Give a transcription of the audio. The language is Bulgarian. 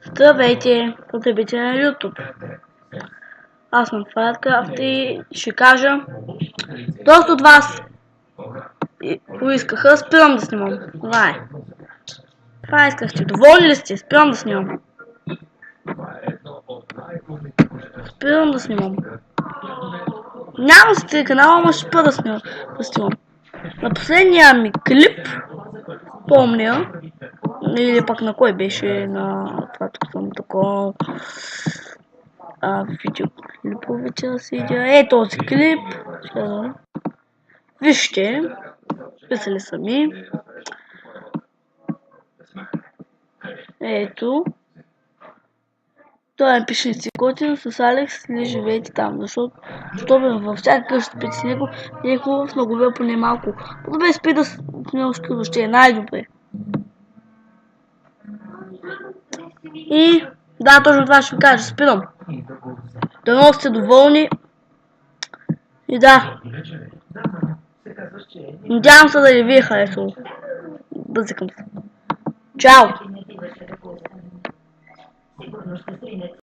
Здравейте, потребители на YouTube. Аз съм Firecraft и ще кажа, доста от вас поискаха, спирам да снимам. Това е. Това искахте. Доволни ли сте? Спирам да снимам. Спирам да снимам. Няма си три канала, ама ще спра да снимам. На последния ми клип, помня, или пък на кой беше, на това тук съм такова видеоклиповете да се видя. Е, този клип. Вижте, писали сами. Ето. Той пише си готин с Алекс или живеете там, защото във всяка къща пити с него не е хубаво, но го поне малко. По-добре спи да снимам скъдо, ще е най-добре. И да, точно това ще ви кажа, спирам. Дано сте доволни. И да. Надявам се да ви е харесало. Бъзикам се. Чао!